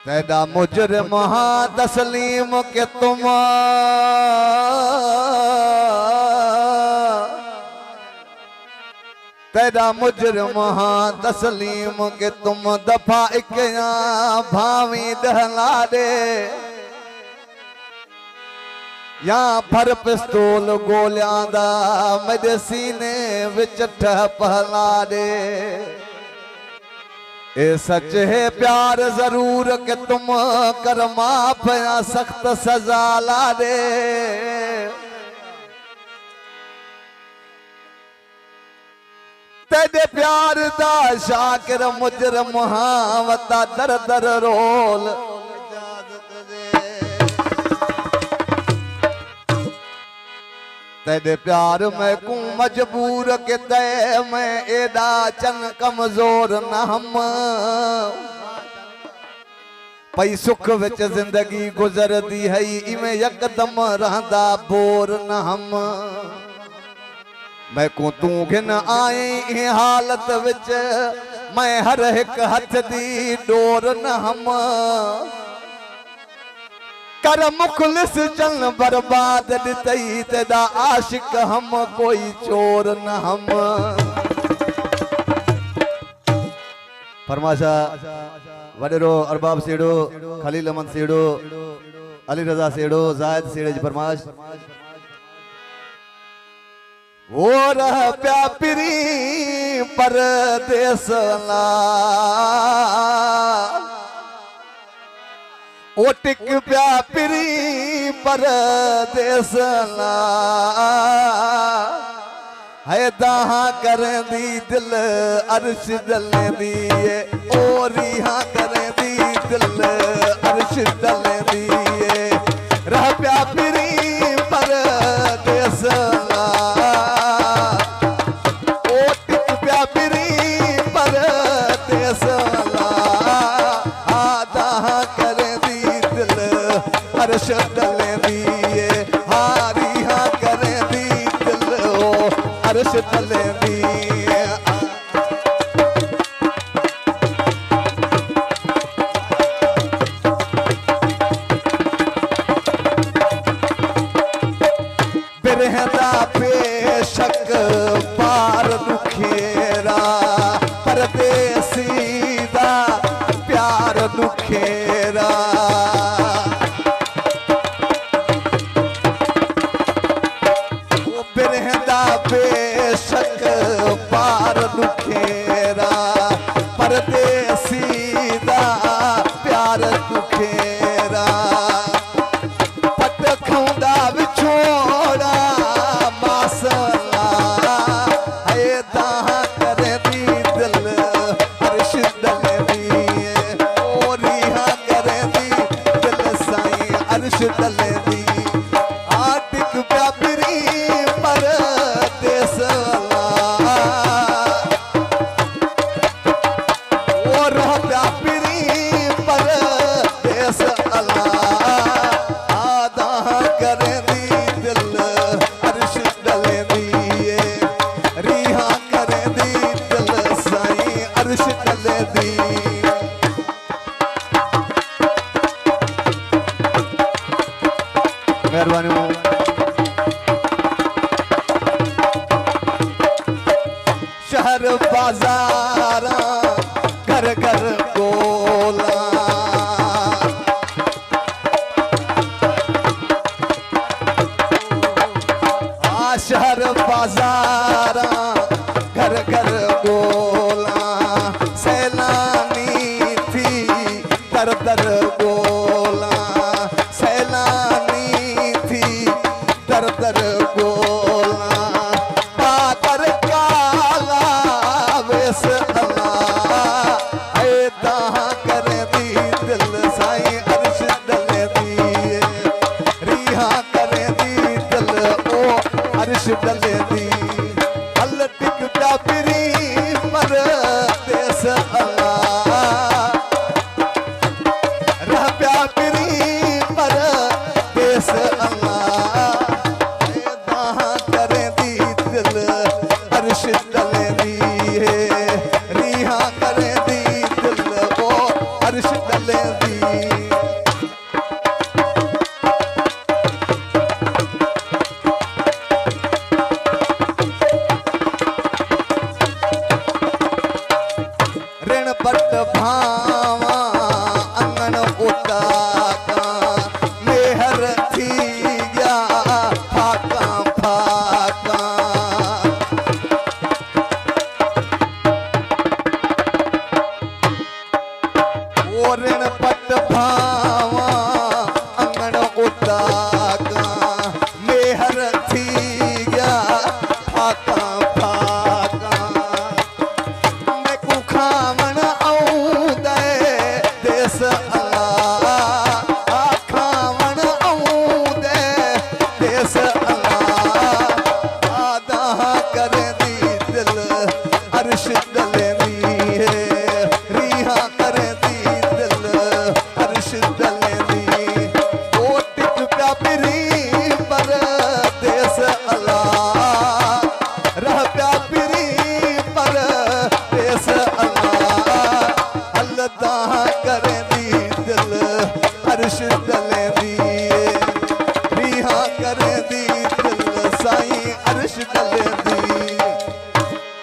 तेरा मुजरिम हाँ तस्लीम के तुम तेरा मुजरिम हाँ तस्लीम के तुम दफा एक भावी दहला दे या फर पिस्तौल गोलियां दा मेरे सीने विच पहला दे। ए सच है प्यार जरूर के तुम कर माफ या सख्त सजा ला दे। तेरे प्यार दा शाकिर मुजरिम हाँ वता दर दर रोल तेरे प्यार में को मजबूर के तय में एदा चन कमजोर न हम पई सुख विच जिंदगी गुजर दी है इवें यकदम रहंदा बोर न हम मैं को तू घिन आई हालत विच मैं हर एक हथ दी डोर न हम कर मुखलिस चल बर्बाद दितई तेरा आशिक हम कोई चोर न हम। फरमाशा वडेरो अरबाब सेड़ो खलील अहमद सेड़ो अली रजा सेड़ो जायद सेड़े जी फरमाश वो रह प्या पिरी परदेस ला ओ टिक प्या पिरी परदेस ला है दहा कर दी दिल अर्श दल दी ओ रिहा कर दी दिल अर्श दल दी रह प्या पिरी परदेस ला ओ टिक प्या पिरी परदेस ला दहा कर अर्श दल दिए हारी हाँ करे दी दिल अर्श दल दिए। बिरहदा बेशक पार दुखेरा परदेसी दा प्यार दुखेरा बेशक पार दुखेरा परदेसी दा प्यार दुखेरा पट खौंदा विछोड़ा मासला है दहा कर दी दिल अर्श दल दी ओ रिहा कर दी दिल साईं अर्श दल दी आटिक प्या पिरी शहर बाजार घर घर गोला शहर बाजार घर घर गोला सैलानी थी दर दर गोला सैलानी थी दर दर गोला पाकर काला वेस अल्लाह है दहा कर दी दिल साईं अर्श दल दी रिहा कर दी दिल ओ अर्श दल दी अल टिक प्या पिरी परदेस अल्लाह रह वट भावा अंगण उताका मेहर थी गया फाका फाका मैं कुखावण आऊं दे देस अल्लाह खावण आऊं दे देस अल्लाह आदा करे दी दिल अर्श दलेनी है रिहा करे दी दिल अर्श दल